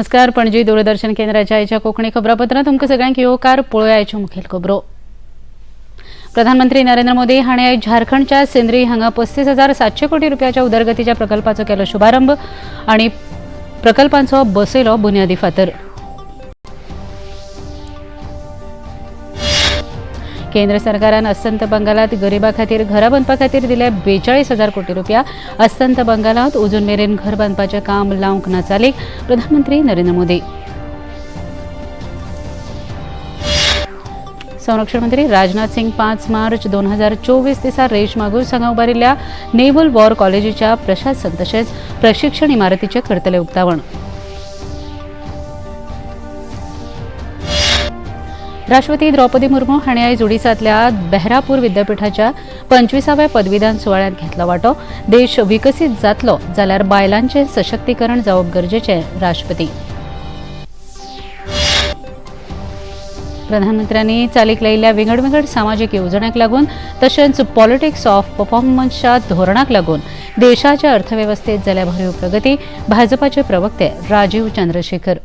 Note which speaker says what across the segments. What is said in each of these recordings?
Speaker 1: नमस्कार. पणजी दूरदर्शन केंद्राच्या आयच्या कोंकणी खबरापत्रांत तुमकां सगळ्यांक येवकार. पळोवया आयच्यो मुखेल खबरो. प्रधानमंत्री नरेंद्र मोदी हांणी आयज झारखंडच्या सिंद्री हांगा 35,700 कोटी रुपयाच्या उदरगतीच्या प्रकल्पाचो केलो शुभारंभ आनी प्रकल्पांचो बसयलो बुन्यादी फातर. केंद्र सरकारान अस्तंत बंगालात गरिबां खातीर घरां बांदपा खातीर दिले 42,000 कोटी रुपया. अस्तंत बंगालात अजून मेरेन घर बांदपाचें काम लावंक ना चालीक प्रधानमंत्री नरेंद्र मोदी. संरक्षण मंत्री राजनाथ सिंग 5 मार्च 2024 दिसा रेश मागूस हांगा उबारिल्ल्या नेव्हल वॉर कॉलेजीच्या प्रशासन तशेंच प्रशिक्षण इमारतीचें करतले उक्तावण. राष्ट्रपती द्रौपदी मुर्मू हांणी आयज ओडिसांतल्या बेहरापूर विद्यापीठाच्या 25व्या पदवीदान सुवाळ्यांत घेतलो वांटो. देश विकसीत जातलो जाल्यार बायलांचें सशक्तीकरण जावप गरजेचें राष्ट्रपती. प्रधानमंत्र्यांनी चालीक लायिल्ल्या विंगड सामाजीक येवजण्यांक लागून तशेंच पॉलिटिक्स ऑफ परफॉर्मन्सच्या धोरणाक लागून देशाच्या अर्थवेवस्थेत जाल्या भरीव प्रगती. भाजपाचे प्रवक्ते राजीव चंद्रशेखर.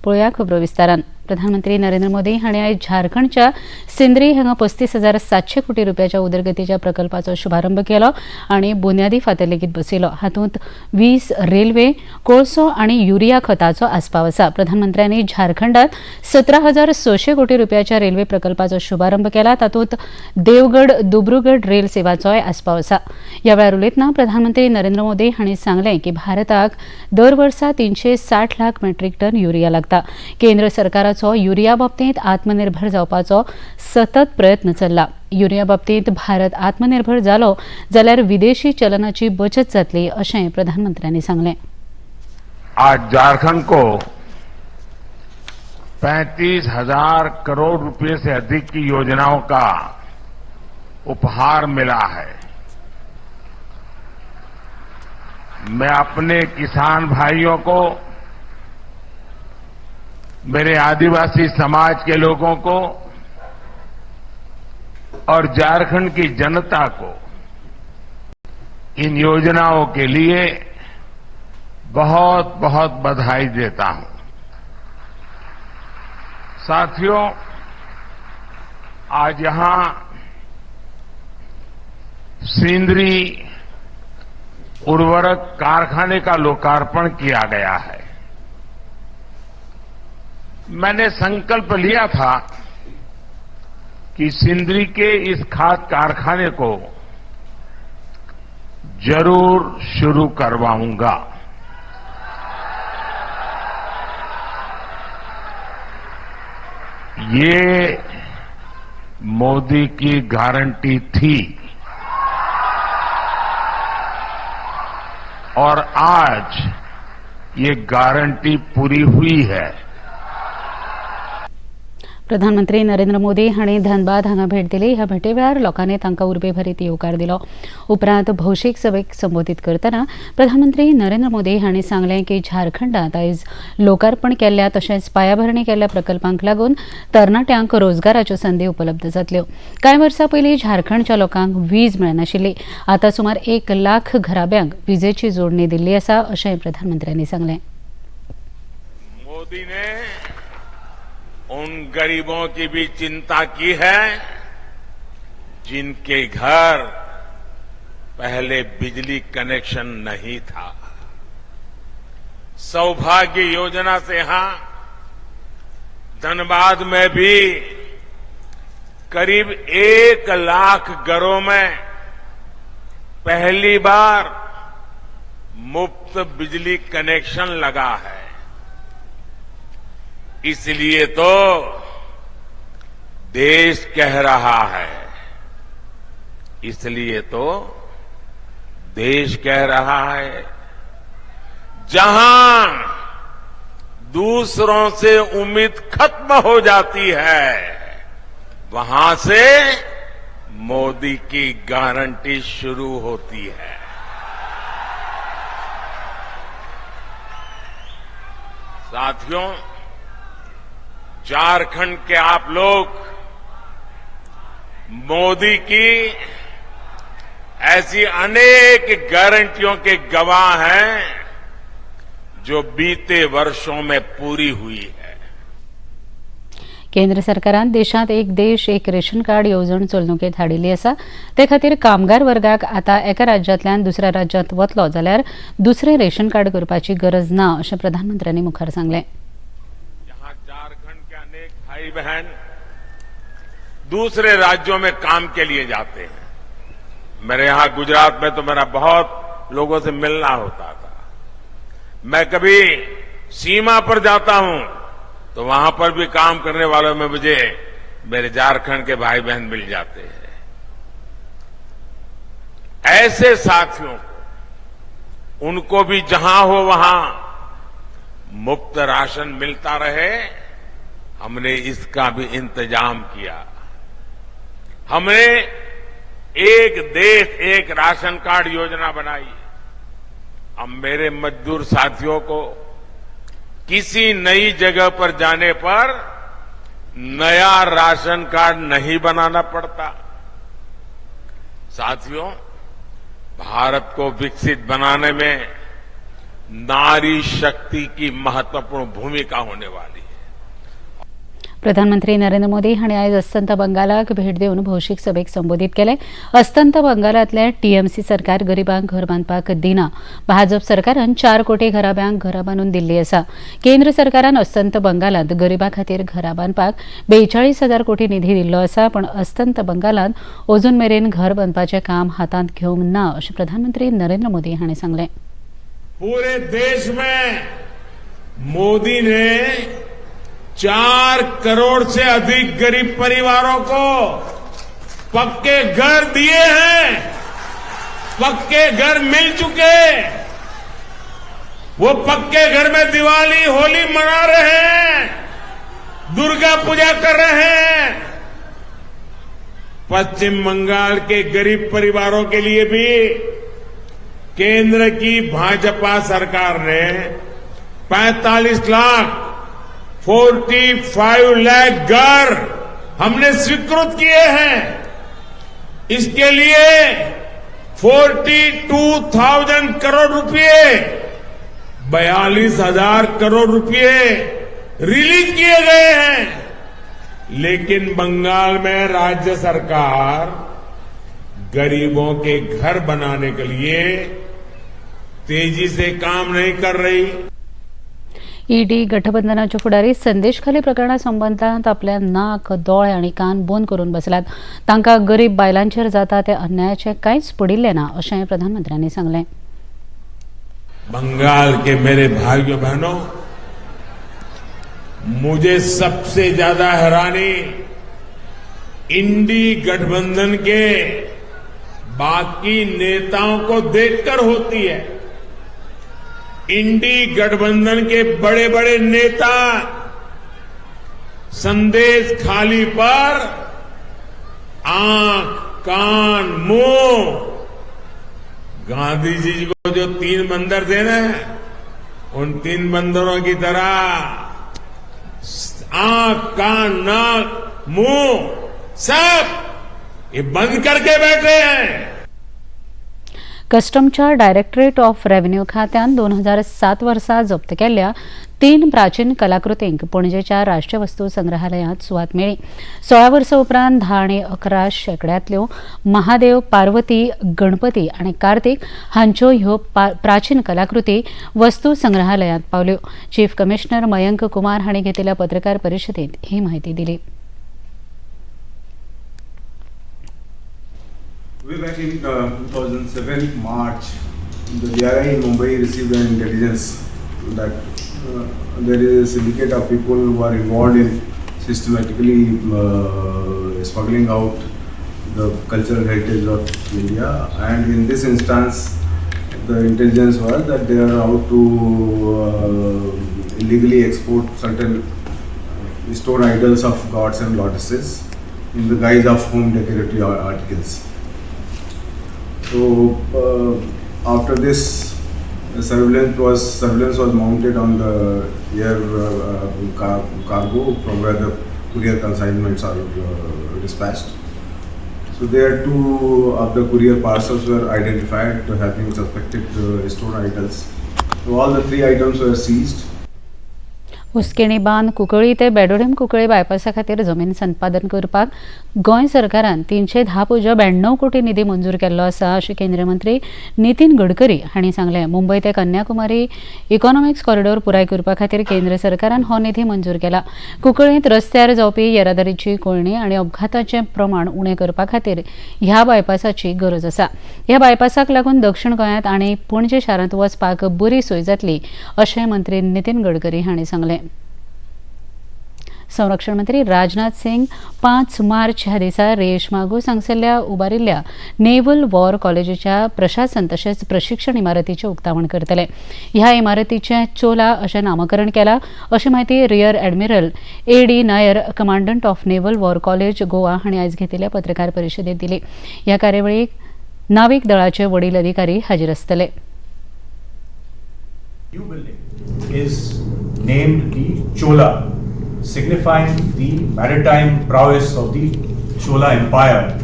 Speaker 1: पळोवया खबरो विस्तारान. प्रधानमंत्री नरेंद्र मोदी हांणी आयज झारखंडच्या सिंद्री हांगा 35,700 कोटी रुपयाच्या उदरगतीच्या प्रकल्पाचो शुभारंभ केलो आनी बुन्यादी फातर लेगीत बसयलो. हातूंत 20 रेल्वे, कोळसो आनी युरिया खताचो आस्पाव आसा. प्रधानमंत्र्यांनी झारखंडात 17,600 कोटी रुपयाच्या रेल्वे प्रकल्पाचो शुभारंभ केला. तातूंत देवगड दुब्रुगड रेल सेवाचोय आस्पाव आसा. ह्या वेळार उलयतना प्रधानमंत्री नरेंद्र मोदी हांणी सांगलें की भारताक दर वर्सा 360 लाख मेट्रीक टन युरिया लागता. केंद्र सरकाराचो युरिया बाबतींत आत्मनिर्भर जावपाचो सतत प्रयत्न चल्ला. युरिया बाबतींत भारत आत्मनिर्भर जालो जाल्यार विदेशी चलनाची बचत जातली अशें प्रधानमंत्र्यांनी सांगलें.
Speaker 2: आज झारखंड को 35,000 करोड़ रुपए से अधिक की योजनाओं का उपहार मिला है. मैं अपने किसान भाइयों को, मेरे आदिवासी समाज के लोगों को और झारखंड की जनता को इन योजनाओं के लिए बहुत बहुत बधाई देता हूं. साथियों, आज यहां सिंदरी उर्वरक कारखाने का लोकार्पण किया गया है. मैंने संकल्प लिया था कि सिंदरी के इस खाद कारखाने को जरूर शुरू करवाऊंगा. ये मोदी की गारंटी थी और आज ये गारंटी पूरी हुई है.
Speaker 1: प्रधानमंत्री नरेंद्र मोदी हांणी धनबाद हांगा भेट दिली. ह्या भेटे वेळार लोकांनी तांकां उर्बे भरीत येवकार दिलो. उपरांत भौशीक सभेक संबोधीत करतना प्रधानमंत्री नरेंद्र मोदी हांणी सांगलें की झारखंडांत आयज लोकार्पण केल्ल्या तशेंच पायाभरणी केल्ल्या प्रकल्पांक लागून तरणाट्यांक रोजगाराच्यो संदी उपलब्ध जातल्यो. कांय वर्सां पयलीं झारखंडच्या लोकांक वीज मेळनाशिल्ली. आतां सुमार 1 लाख घराब्यांक विजेची जोडणी दिल्ली आसा अशेंय प्रधानमंत्र्यांनी सांगलें.
Speaker 2: मोदी ने उन गरीबों की भी चिंता की है जिनके घर पहले बिजली कनेक्शन नहीं था. सौभाग्य योजना से यहां धनबाद में भी करीब 1 लाख घरों में पहली बार मुफ्त बिजली कनेक्शन लगा है. इसलिए तो देश कह रहा है, इसलिए तो देश कह रहा है, जहां दूसरों से उम्मीद खत्म हो जाती है वहां से मोदी की गारंटी शुरू होती है. साथियों, झारखंड के आप लोग मोदी की ऐसी अनेक गारंटियों के गवाह हैं जो बीते वर्षों में पूरी हुई है।
Speaker 1: केंद्र सरकारान देशांत एक देश एक रेशन कार्ड येवजण चलणुकेंत हाडिल्ली आसा। ते खातीर कामगार वर्गाक आतां एका राज्यांतल्यान दुसऱ्या राज्यांत वतलो जाल्यार दुसरें रेशन कार्ड करपाची गरज ना अशें प्रधानमंत्र्यांनी मुखार सांगलें।
Speaker 2: यहाँ झारखंड के अनेक भाई बहन दूसरे राज्यों में काम के लिए जाते हैं। मेरे यहाँ गुजरात में तो मेरा बहुत लोगों से मिलना होता था। मैं कभी सीमा पर जाता हूं तो वहां पर भी काम करने वालों में मुझे मेरे झारखंड के भाई बहन मिल जाते हैं। ऐसे साथियों को उनको भी जहां हो वहां मुफ्त राशन मिलता रहे, हमने इसका भी इंतजाम किया। हमने एक देश एक राशन कार्ड योजना बनाई। अब मेरे मजदूर साथियों को किसी नई जगह पर जाने पर नया राशन कार्ड नहीं बनाना पड़ता। साथियों, भारत को विकसित बनाने में नारी शक्ति की महत्वपूर्ण भूमिका होने वाली है।
Speaker 1: प्रधानमंत्री नरेंद्र मोदी हांणी आयज अस्तंत बंगालाक भेट दिवन भौशीक सभेक संबोधीत केलें। अस्तंत बंगालांतलें टीएमसी सरकार गरिबांक घर बांदपाक दिना। भाजप सरकारान 4 कोटी घराब्यांक घरां बांदून दिल्ली आसा। केंद्र सरकारान अस्तंत बंगालांत गरिबां खातीर घरां बांदपाक 42,000 कोटी निधी दिल्लो आसा, पण अस्तंत बंगालांत अजून मेरेन घर बांदपाचें काम हातांत घेवंक ना अशें प्रधानमंत्री नरेंद्र मोदी हांणी सांगलें।
Speaker 2: पूरे देश में मोदी ने 4 करोड़ से अधिक गरीब परिवारों को पक्के घर दिए हैं। पक्के घर मिल चुके। वो पक्के घर में दिवाली होली मना रहे हैं, दुर्गा पूजा कर रहे हैं। पश्चिम बंगाल के गरीब परिवारों के लिए भी केंद्र की भाजपा सरकार ने 45 लाख घर हमने स्वीकृत किए हैं। इसके लिए 42,000 करोड़ रुपए, 42,000 करोड़ रुपए रिलीज किए गए हैं। लेकिन बंगाल में राज्य सरकार गरीबों के घर बनाने के लिए तेजी से काम नहीं कर रही।
Speaker 1: ईडी गठबंधनाचे फुडारी संदेश खाली प्रकरणा संबंधांत आपल्या नाक, दोळे आनी कान बंद करून बसल्यात। तांकां गरीब बायलांचेर जाता ते अन्यायाचे कांयच पडिल्ले ना अशें प्रधानमंत्र्यांनी सांगलें।
Speaker 2: बंगाल के मेरे भाइयों बहनों, मुझे सबसे ज्यादा हैरानी इंडी गठबंधन के बाकी नेताओं को देखकर होती है। इंडी गठबंधन के बड़े बड़े नेता संदेश खाली पर आंख, कान, मुंह, गांधी जी को जो 3 बंदर थे ना, उन 3 बंदरों की तरह आंख, कान, नाक, मुंह सब ये बंद करके बैठे हैं।
Speaker 1: कस्टमच्या डायरेक्टरेट ऑफ रेव्हेन्यू खात्यान 2007 वर्सा जप्त केल्ल्या 3 प्राचीन कलाकृतींक पणजेच्या राष्ट्रीय वस्तू संग्रहालयांत सुवात मेळ्ळी। 16 वर्सां उपरांत 10 आनी 11 शेंकड्यांतल्यो महादेव, पार्वती, गणपती आनी कार्तिक हांच्यो ह्यो प्राचीन कलाकृती वस्तू संग्रहालयांत पावल्यो। चीफ कमिशनर मयंक कुमार हांणी घेतिल्ल्या पत्रकार परिशदेंत ही माहिती दिली।
Speaker 3: Way back in 2007 March, the DRI in Mumbai received an intelligence that there is a syndicate of people who are involved in systematically smuggling out the cultural heritage of India, and in this instance the intelligence was that they are out to illegally export certain stone idols of gods and goddesses in the guise of home decorative articles. So after this, surveillance was mounted on the air cargo from where the courier consignments are dispatched. So there 2 of the courier parcels were identified to have been suspected stone idols, So all the 3 items were seized.
Speaker 1: उस्केणी बांद कुंकळी ते बेडोडेम कुंकळी बायपासा खातीर जमीन संपादन करपाक गोंय सरकारान 310.92 कोटी निधी मंजूर केल्लो आसा अशें केंद्रीय मंत्री नितीन गडकरी हांणी सांगलें. मुंबय ते कन्याकुमारी इकॉनॉमिक्स कॉरिडॉर पुराय करपा खातीर केंद्र सरकारान हो निधी मंजूर केला. कुंकळींत रस्त्यार जावपी येरादारीची कोळणी आनी अपघाताचें प्रमाण उणें करपा खातीर ह्या बायपासाची गरज आसा. ह्या बायपासाक लागून दक्षिण गोंयांत आनी पणजे शारांत वचपाक बरी सोय जातली अशें मंत्री नितीन गडकरी हांणी सांगलें. संरक्षण मंत्री राजनाथ सिंग 5 मार्च ह्या दिसा रेशमागूस हांगसरल्या उबारिल्ल्या नेव्हल वॉर कॉलेजीच्या प्रशासन तशेंच प्रशिक्षण इमारतीचें उक्तावण करतले. ह्या इमारतीचें चोला अशें नामकरण केलां अशी माहिती rear admiral A.D. Nair, commandant of naval war college Goa हांणी आयज घेतिल्ल्या पत्रकार परिशदेंत दिली. ह्या कार्यावळीक नावीक दळाचे वडील अधिकारी हाजीर आसतले.
Speaker 4: New building is named the Chola, signifying the maritime prowess of the Chola Empire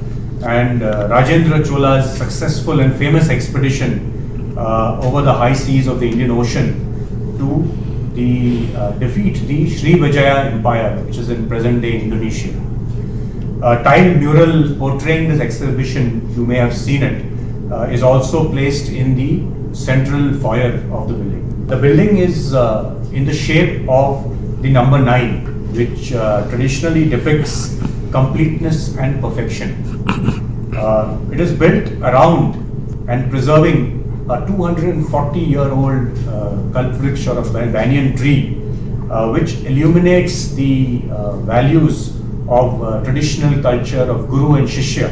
Speaker 4: and Rajendra Chola's successful and famous expedition over the high seas of the Indian Ocean to defeat the Srivijaya Empire, which is in present-day Indonesia. A tiled mural portraying this exhibition, you may have seen it, is also placed in the central foyer of the building. The building is in the shape of the number 9, which traditionally depicts completeness and perfection. It is built around and preserving a 240-year-old kalpvriksh or a banyan tree, which illuminates the values of traditional culture of Guru and Shishya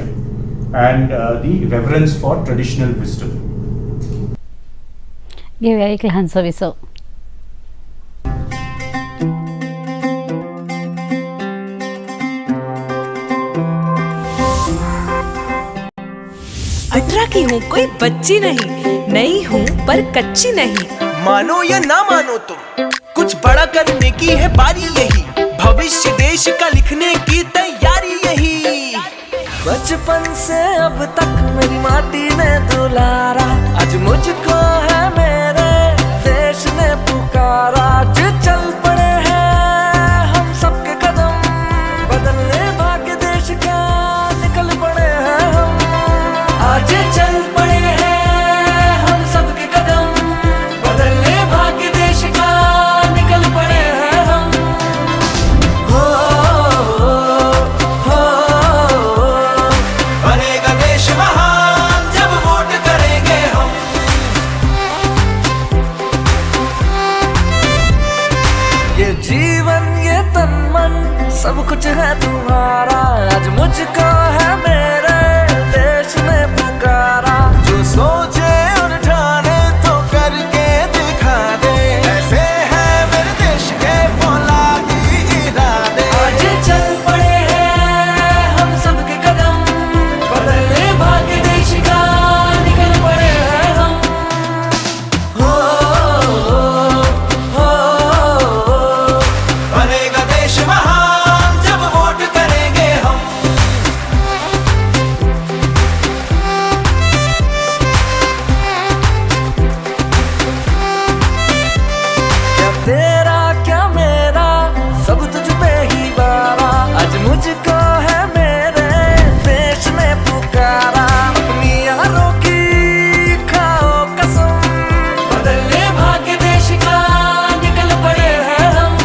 Speaker 4: and the reverence for traditional wisdom.
Speaker 1: घेऊया एक लहानसो विसव.
Speaker 5: की हूँ कोई बच्ची नहीं, नई हूँ पर कच्ची नहीं.
Speaker 6: मानो या ना मानो तुम, कुछ बड़ा करने की है बारी यही. भविष्य देश का लिखने की तैयारी यही. बचपन से अब तक मेरी माटी ने दुलारा, आज मुझको है मेरे देश ने पुकारा. जो चल पड़े हैं हम सबके कदम, बदलने भाग्य देश का निकल पड़े हैं हम. आज चल पड़े हैं हम सबके कदम, बदलने भाग्य देश का निकल पड़े हैं हम. हो बनेगा देश महान जब वोट करेंगे हम. ये जीवन ये तन मन सब कुछ है तुम्हारा, आज मुझको है मेरे देश ने पुकारा. जो सोचे और ठाने तो करके दिखा दे, ऐसे है मेरे देश के फौलादी इरादे. आज चल पड़े हैं हम सबके कदम, बदलने भाग्य देश का निकल पड़े हैं हम. हो बनेगा देश महान जब वोट करेंगे हम. क्या तेरा क्या मेरा सब तुझ पे ही बारा, आज मुझको है मेरे देश ने पुकारा. अपनी यारों की खाओ कसम, बदलने भाग्य देश का निकल पड़े हैं हम.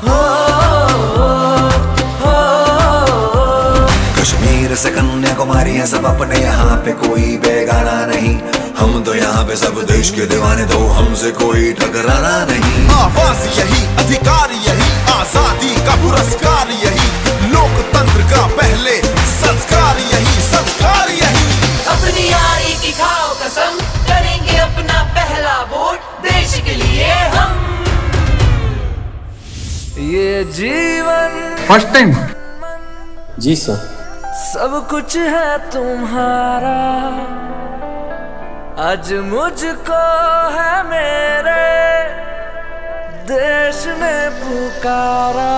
Speaker 6: हो
Speaker 7: कश्मीर से कन्याकुमारी है सब अपने, यहाँ पे कोई बेगाना नहीं. हम तो यहाँ पे सब देश के दीवाने, तो हमसे कोई टकराना नहीं.
Speaker 8: आवाज यही, अधिकार यही, आजादी का पुरस्कार यही, लोकतंत्र का पहले संस्कार यही, संस्कार यही.
Speaker 6: अपनी यारी की खाओ कसम, करेंगे अपना पहला वोट देश के लिए हम. ये जीवन
Speaker 9: फर्स्ट टाइम
Speaker 10: जी सर.
Speaker 6: सब कुछ है तुम्हारा, आज मुझको है मेरे देश ने पुकारा.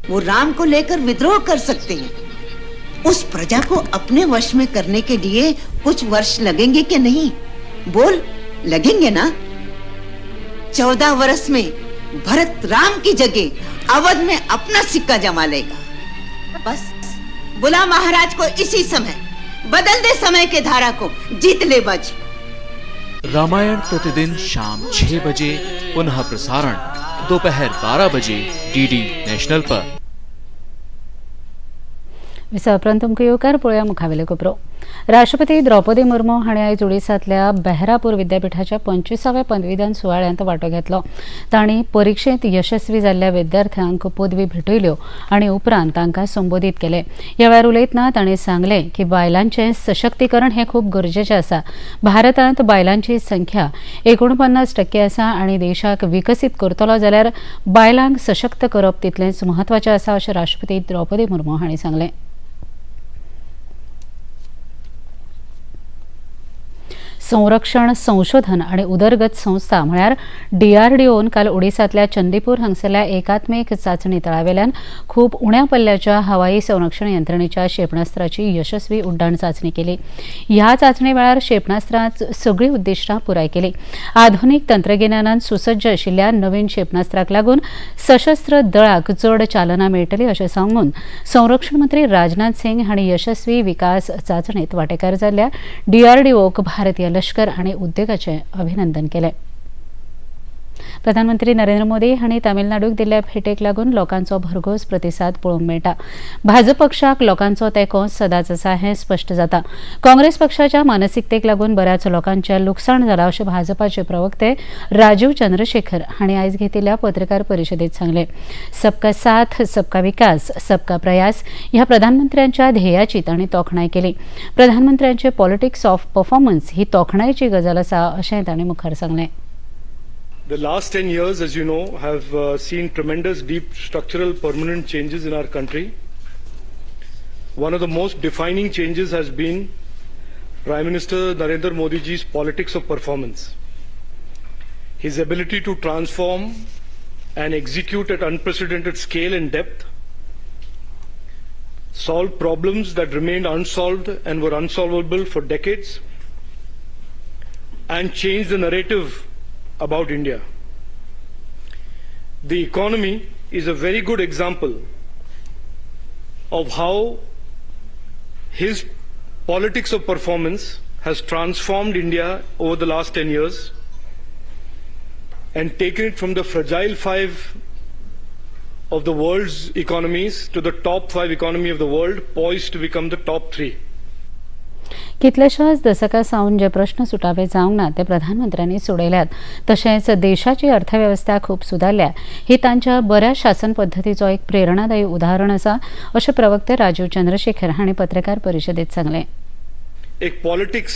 Speaker 9: वो राम को लेकर विद्रोह कर सकते हैं। उस प्रजा को अपने वश में करने के लिए कुछ वर्ष लगेंगे कि नहीं? बोल, लगेंगे ना? 14 वर्ष में भरत राम की जगह अवध में अपना सिक्का जमा लेगा। बस बुला महाराज को इसी समय, बदल दे समय के धारा को, जीत ले बाजी।
Speaker 11: रामायण प्रतिदिन शाम 6 बजे, पुनः प्रसारण दोपहर 12 बजे डीडी नेशनल पर।
Speaker 1: विसाउपरांत तुमकां येवकार पळोवया मुखावेले खबरो। राष्ट्रपती द्रौपदी मुर्मू हांणी आयज ओडिसांतल्या बेहरापूर विद्यापीठाच्या 25व्या पदवीदान सुवाळ्यांत वांटो घेतलो। तांणी परिक्षेंत यशस्वी जाल्ल्या विद्यार्थ्यांक पदवी भेटयल्यो आनी उपरांत तांकां संबोधीत केले। ह्या वेळार उलयतना तांणी सांगलें की बायलांचें सशक्तीकरण हें खूब गरजेचें आसा। भारतांत बायलांची संख्या 49% आसा आनी देशाक विकसीत करतलो जाल्यार बायलांक सशक्त करप तितलेंच म्हत्वाचें आसा अशें राष्ट्रपती द्रौपदी मुर्मू हांणी सांगलें। संरक्षण संशोधन आणि उदरगत संस्था म्हळ्यार DRDOन काल ओडिसांतल्या चंदीपूर हांगसरल्या एकात्मीक चांचणी तळावेल्यान खूब उण्या पल्ल्याच्या हवाई संरक्षण यंत्रणेच्या क्षेपणास्त्राची यशस्वी उड्डाण चांचणी केली। ह्या चांचणे वेळार क्षेपणास्त्रांत सगळीं उद्दिष्टां पुराय केली। आधुनीक तंत्रगिन्यानान सुसज्ज आशिल्ल्या नवीन क्षेपणास्त्राक लागून सशस्त्र दळाक चड चालना मेळटली अशें सांगून संरक्षण मंत्री राजनाथ सिंग हांणी यशस्वी विकास चांचणीत वांटेकार जाल्ल्या DRDOक भारतीय लष्कर आणि उद्देगाचे अभिनंदन केले। प्रधानमंत्री नरेंद्र मोदी हांणी तामिळनाडूक दिल्ल्या भेटेक लागून लोकांचो भरघोस प्रतिसाद पळोवंक मेळटा। भाजप पक्षाक लोकांचो तेंको सदांच आसा हें स्पश्ट जाता। काँग्रेस पक्षाच्या मानसिकतेक लागून बऱ्याच लोकांचें लुकसाण जालां अशें भाजपाचे प्रवक्ते राजीव चंद्रशेखर हांणी आयज घेतिल्ल्या पत्रकार परिशदेंत सांगलें। सबका साथ सबका विकास सबका प्रयास ह्या प्रधानमंत्र्यांच्या ध्येयाची तांणी तोखणाय केली। प्रधानमंत्र्यांचे पॉलिटिक्स ऑफ परफॉर्मन्स ही तोखणायेची गजाल आसा अशें तांणी मुखार सांगलें।
Speaker 12: The last 10 years, as you know, have seen tremendous deep structural permanent changes in our country. One of the most defining changes has been Prime Minister Narendra Modi ji's politics of performance. His ability to transform and execute at unprecedented scale and depth, solve problems that remained unsolved and were unsolvable for decades, and change the narrative about India. The economy is a very good example of how his politics of performance has transformed India over the last 10 years and taken it from the fragile 5 of the world's economies to the top 5 economy of the world, poised to become the top 3.
Speaker 1: कितलेशाच दशकां सावन जे प्रश्न सुटावे जावंक ना ते प्रधानमंत्र्यांनी सोडयल्यात। तशेंच देशाची अर्थवेवस्था खूब सुदारल्या ही तांच्या बऱ्या शासन पद्दतीचो एक प्रेरणादायी उदाहरण आसा अशें प्रवक्ते राजीव चंद्रशेखर हांणी पत्रकार परिशदेंत सांगलें।
Speaker 12: एक पॉलिटिक्स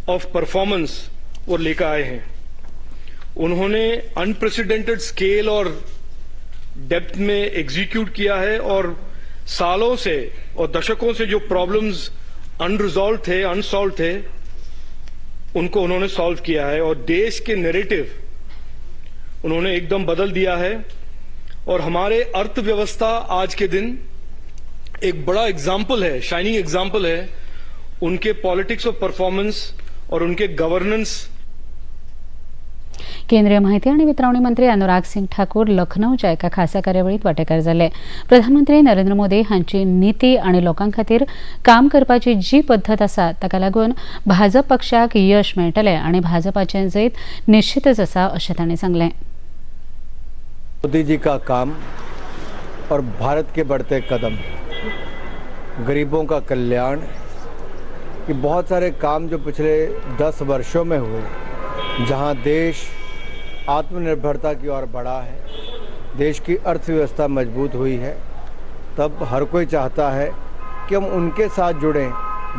Speaker 12: ऑफ परफॉर्मेंस वो लेकर आए हैं। उन्होंने अनप्रेसिडेंटेड स्केल और डेप्थ में एग्जीक्यूट किया है और सालों से और दशकों से जो प्रॉब्लम्स अनरिजॉल्व थे, अनसॉल्व थे, उनको उन्होंने सॉल्व किया है और देश के नैरेटिव उन्होंने एकदम बदल दिया है। और हमारे अर्थव्यवस्था आज के दिन एक बड़ा एग्जाम्पल है, शाइनिंग एग्जाम्पल है उनके पॉलिटिक्स ऑफ परफॉर्मेंस और उनके गवर्नेंस।
Speaker 1: केंद्रीय माहिती आणि वितरवणी मंत्री अनुराग सिंग ठाकूर लखनौच्या एका खासा कार्यावळीत वांटेकार जाले। प्रधानमंत्री नरेंद्र मोदी हांची नीती आणि लोकां खातीर काम करपाची जी पद्धत आसा ताका लागून भाजप पक्षाक यश मेळटलें आणि भाजपाचें जैत निश्चितच आसा अशें तांणी सांगलें।
Speaker 13: मोदी जी का काम और भारत के बढ़ते कदम, गरीबों का कल्याण, ये बहुत सारे काम जो पिछले 10 वर्षों में हुए, जहां देश आत्मनिर्भरता की ओर बढ़ा है, देश की अर्थव्यवस्था मजबूत हुई है, तब हर कोई चाहता है कि हम उनके साथ जुड़ें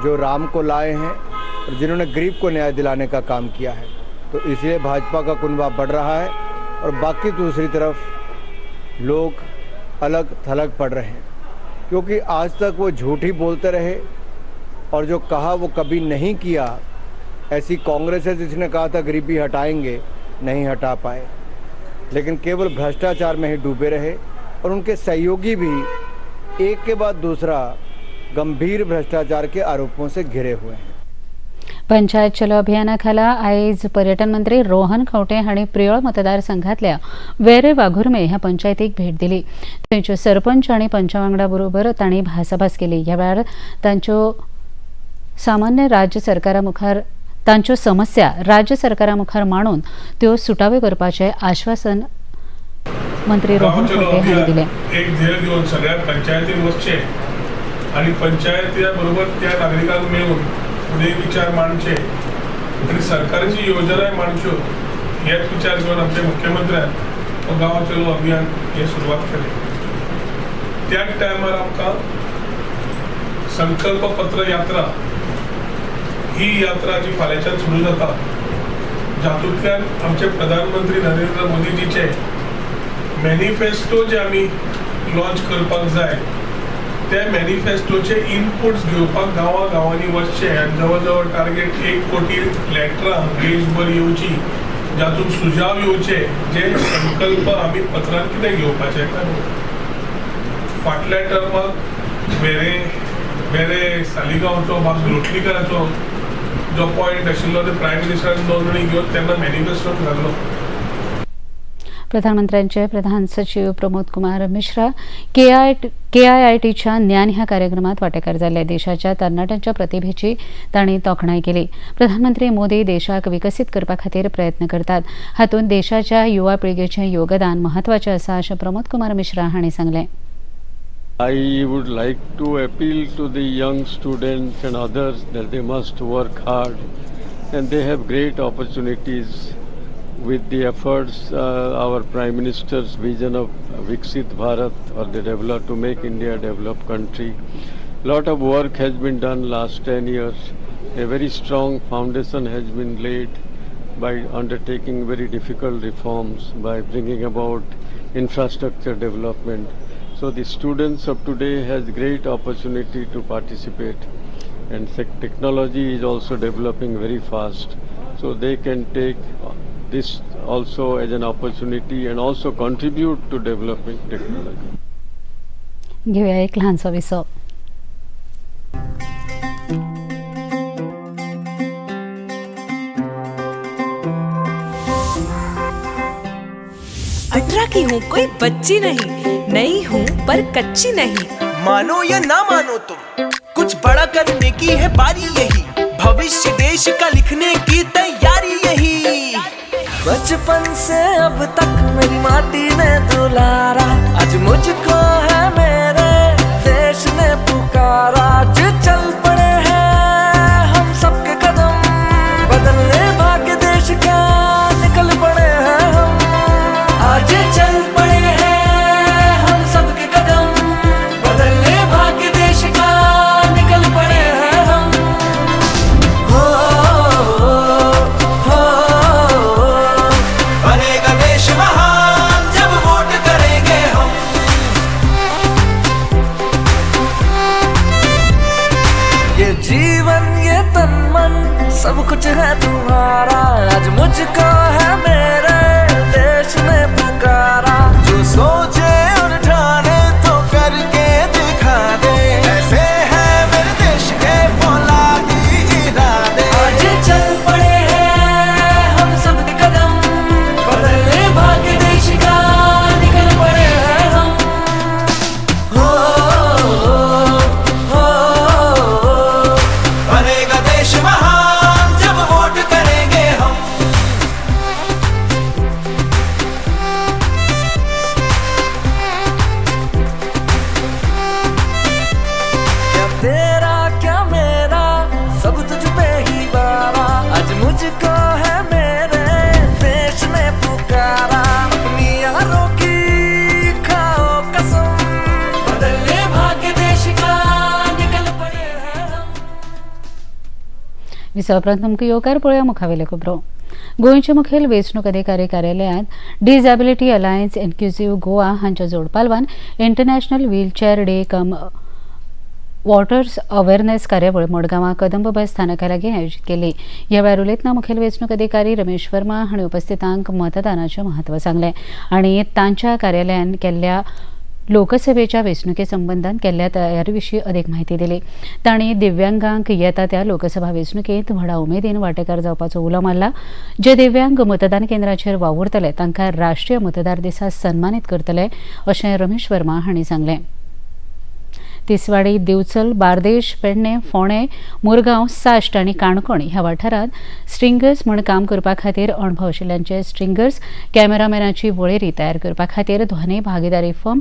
Speaker 13: जो राम को लाए हैं और जिन्होंने गरीब को न्याय दिलाने का काम किया है। तो इसलिए भाजपा का कुनबा बढ़ रहा है और बाकी दूसरी तरफ लोग अलग थलग पड़ रहे हैं, क्योंकि आज तक वो झूठ ही बोलते रहे और जो कहा वो कभी नहीं किया। ऐसी कांग्रेस है जिसने कहा था गरीबी हटाएंगे, नहीं हटा पाए, लेकिन केवल भ्रष्टाचार में ही डूबे रहे। और उनके सहयोगी भी एक के बाद दूसरा गंभीर भ्रष्टाचार के आरोपों से घिरे हुए हैं।
Speaker 1: पंचायत चलो अभियानाखाला आयज पर्यटन मंत्री रोहन खंवटे हांणी प्रियोळ मतदारसंघातल्या वेरे वाघुर्मे ह्या पंचायतीक भेट दिली। थंयच्यो सरपंच आनी पंचा वांगडा बरोबर तांणी भासाभास केली। ह्या वेळार तांच्यो समस्या राज्य सरकारा मुखार मांडून त्यो सुटाव्यो करपाचें आश्वासन मंत्री रोहन खंवटे हांणी दिलें।
Speaker 12: एक धीर घेऊन सगळ्या पंचायतीन वचचे आणि पंचायती बरोबर त्या नागरिकांक मिळून फुडें विचार मांडचे आणि सरकारची योजना मांडच्यो हेच विचार घेऊन आमच्या मुख्यमंत्र्यान गांव चलो अभियान हे सुरवात केले। त्याच टायमार आमकां संकल्प पत्र यात्रा ही यात्रा जी फाल्यांच्यान सुरू जाता जातूंतल्यान आमचे प्रधानमंत्री नरेंद्र मोदीजीचे मॅनिफेस्टो जे आमी लॉन्च करपाक जाय त्या मॅनिफेस्टोचे इनपुट्स घेवपाक गांवांनी वचचे आनी जवळ जवळ टार्गेट 1 कोटी लेटरां देशभर येवची जातून सुझाव येवचे जे संकल्प आमी पत्रान कितें घेवपाचे फाटल्या टर्माक वेरे सालिगांवचो भाग लोटलीकराचो जो पॉयंट आशिल्लो ते प्रायम मिनिस्टरान नोंदणी घेवन तेन्ना मॅनिफेस्टोन घाल्लो।
Speaker 1: प्रधानमंत्र्यांचे प्रधान सचिव प्रमोद कुमार मिश्रा KIITच्या ज्ञान ह्या कार्यक्रमात वांटेकार जाल्ले। देशाच्या तरणाट्यांच्या प्रतिभेची तांणी तोखणाय केली। प्रधानमंत्री मोदी देशाक विकसीत करपा खातीर प्रयत्न करतात, हातूंत देशाच्या युवा पिळगेचें योगदान म्हत्वाचें आसा अशें प्रमोद कुमार मिश्रा हांणी सांगलें।
Speaker 10: I would like to appeal to the young students and others that they must work hard and they have great opportunities with the efforts our Prime Minister's vision of Viksit Bharat or to make India a developed country. Lot of work has been done last 10 years. A very strong foundation has been laid by undertaking very difficult reforms, by bringing about infrastructure development. So the students of today has great opportunity to participate, and technology is also developing very fast. So they can take this also as an opportunity and also contribute to developing technology.
Speaker 1: घेऊया एक लहानसो Wiseau.
Speaker 5: अठारह की हूँ कोई बच्ची नहीं हूँ पर कच्ची नहीं।
Speaker 6: मानो या ना मानो तुम कुछ बड़ा करने की है बारी यही, भविष्य देश का लिखने की तैयारी यही। बचपन से अब तक मेरी माटी ने दुलारा, आज मुझको है मेरे देश ने पुकारा। जो चल पड़े हैं हम सबके कदम, बदलने भाग्य देश का निकल पड़े हैं हम। आज चल पड़े हैं हम सबके कदम, बदलने भाग्य देश का निकल पड़े हैं हम। हो बनेगा देश महान जब वोट करेंगे हम। ये जीवन ये तन मन सब कुछ है तुम्हारा, आज मुझको है मेरे देश ने पुकारा। जो सोचे और ठाने तो करके दिखा दे, ऐसे है मेरे देश के फौलादी इरादे। आज चल पड़े हैं हम सबके कदम, बदलने भाग्य देश का निकल पड़े हैं हम। हो बनेगा देश महान जब वोट करेंगे हम। क्या तेरा क्या मेरा सब तुझ पे ही बारा, आज मुझको है मेरे देश ने पुकारा। अपनी यारों की खाओ कसम, बदलने भाग्य देश का निकल पड़े हैं हम।
Speaker 1: विसा उपरांत तुमकां येवकार पळोवया मुखावेले खबरो। गोंयचे मुखेल वेंचणूक अधिकारी कार्यालयांत डिसेबिलिटी अलायन्स इन्क्लुझिव्ह गोवा हांच्या जोडपालवान इंटरनॅशनल व्हीलचेअर डे कम वॉटर्स अवेअरनेस कार्यावळ मडगांवां कदंबबाई स्थानका लागीं आयोजीत केली। ह्या वेळार उलयतना मुखेल वेंचणूक अधिकारी रमेश वर्मा हांणी उपस्थितांक मतदानाचें म्हत्व सांगलें आनी तांच्या कार्यालयान केल्ल्या लोकसभेच्या वेंचणुके संबंधान केल्ल्या तयारी अदीक म्हायती दिली. तांणी दिव्यांगांक येता त्या लोकसभा वेंचणुकेंत व्हडा उमेदीन वांटेकार जावपाचो उलो मारला. जे दिव्यांग मतदान केंद्राचेर वावुरतले तांकां राष्ट्रीय मतदार दिसा सन्मानीत करतले अशें रमेश वर्मा हांणी सांगलें. तिसवाडी, दिवचल, बार्देश, पेडणे, फोंडे, मुरगांव, साश्ट आनी काणकोण ह्या वाठारांत स्ट्रिंगर्स म्हूण काम करपा खातीर अणभव आशिल्ल्यांचे स्ट्रिंगर्स कॅमेरामॅनाची वळेरी तयार करपा खातीर ध्वनी भागीदारी फर्म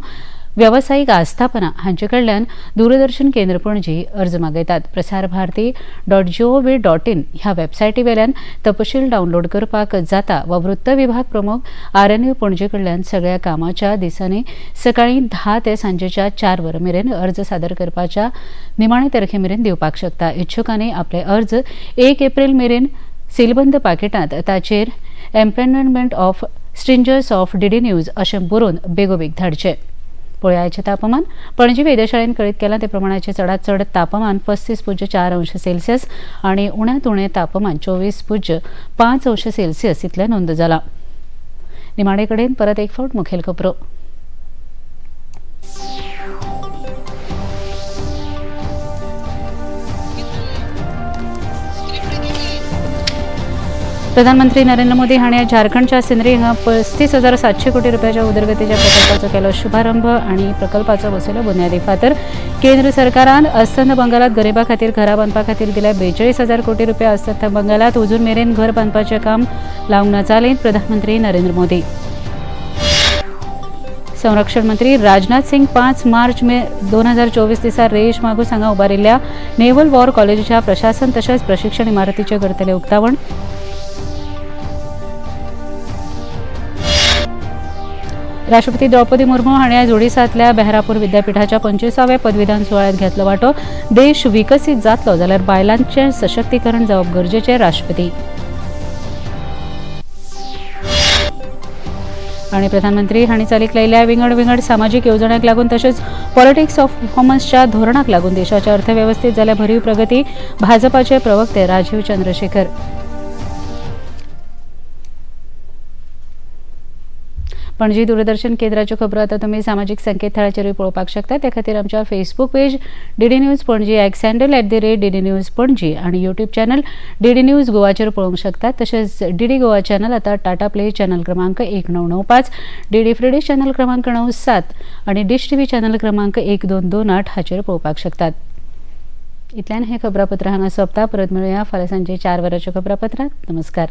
Speaker 1: व्यावसायिक आस्थापना हांचे कडल्यान दूरदर्शन केंद्र पणजी अर्ज मागयतात. प्रसार भारती .gov.in ह्या वेबसायटी वेल्यान तपशील डावनलोड करपाक जाता वा वृत्त विभाग प्रमुख RNU पणजी कडल्यान सगळ्या कामाच्या दिसांनी सकाळीं 10 ते सांजेच्या 4 वरां मेरेन अर्ज सादर करपाच्या निमाणे तारखे मेरेन दिवपाक शकता. इच्छुकांनी आपले अर्ज 1 एप्रिल मेरेन सीलबंद पाकिटांत ताचेर एम्पॅनमेंट ऑफ स्ट्रिंजर्स ऑफ DD न्यूज अशें बरोवन बेगोबेग धाडचे. पळय आयचें तापमान. पणजी वेधशाळेन कळीत केलां ते प्रमाणाचें चडांत चड तापमान 35.4 अंश सेल्सियस आनी उण्यांत उणें तापमान 24.5 अंश सेल्सियस इतलें नोंद जालां. निमाणे कडेन परत एक फावट मुखेल खबरो. प्रधानमंत्री नरेंद्र मोदी हांणी आज झारखंडच्या सिंद्री हांगा 35,700 कोटी रुपयाच्या उदरगतीच्या प्रकल्पाचो केलो शुभारंभ आनी प्रकल्पाचो बसयलो बुन्यादी फातर. केंद्र सरकारान अस्तंत बंगालात गरिबां खातीर घरां बांदपा खातीर दिल्या 42,000 कोटी रुपया. अस्तंत बंगालात अजून मेरेन घर बांदपाचें काम लावंक ना जालें. प्रधानमंत्री नरेंद्र मोदी. संरक्षण मंत्री राजनाथ सिंग 5 मार्च 2024 दिसा रेश मागूस हांगा उबारिल्ल्या नेव्हल वॉर कॉलेजीच्या प्रशासन तशेंच प्रशिक्षण इमारतीचें करतले उक्तावण. राष्ट्रपती द्रौपदी मुर्मू हांणी आज ओडिसांतल्या बेहरापूर विद्यापीठाच्या 25व्या पदवीदान सुवाळ्यात घेतलो वांटो. देश विकसीत जातलो जाल्यार बायलांचें सशक्तीकरण जावप गरजेचें राष्ट्रपती. आनी प्रधानमंत्री हांणी चालीक लायिल्ल्या विंगड सामाजीक येवजण्यांक लागून तशेंच पॉलिटिक्स ऑफ परफॉर्मन्सच्या धोरणाक लागून देशाच्या अर्थवेवस्थेत जाल्या भरीव प्रगती. भाजपाचे प्रवक्ते राजीव चंद्रशेखर. पणजी दूरदर्शन केंद्राच्यो खबरो आतां तुमी सामाजीक संकेतथळाचेरूय पळोवपाक शकता. त्या खातीर आमच्या Facebook page DD news Panaji, x handle @DD news Panaji आनी यूट्यूब चॅनल DD न्यूज गोवाचेर पळोवंक शकतात. तशेंच DD गोवा चॅनल आतां टाटा प्ले चॅनल क्रमांक 1995, DD फ्री डिश चॅनल क्रमांक 97 आनी डिश TV चॅनल क्रमांक 1228 हाचेर पळोवपाक शकतात. इतल्यान हें खबरापत्र हांगा सोंपता. परत मेळुया फाल्यां सांजे 4 वरांच्या खबरापत्रांत. नमस्कार.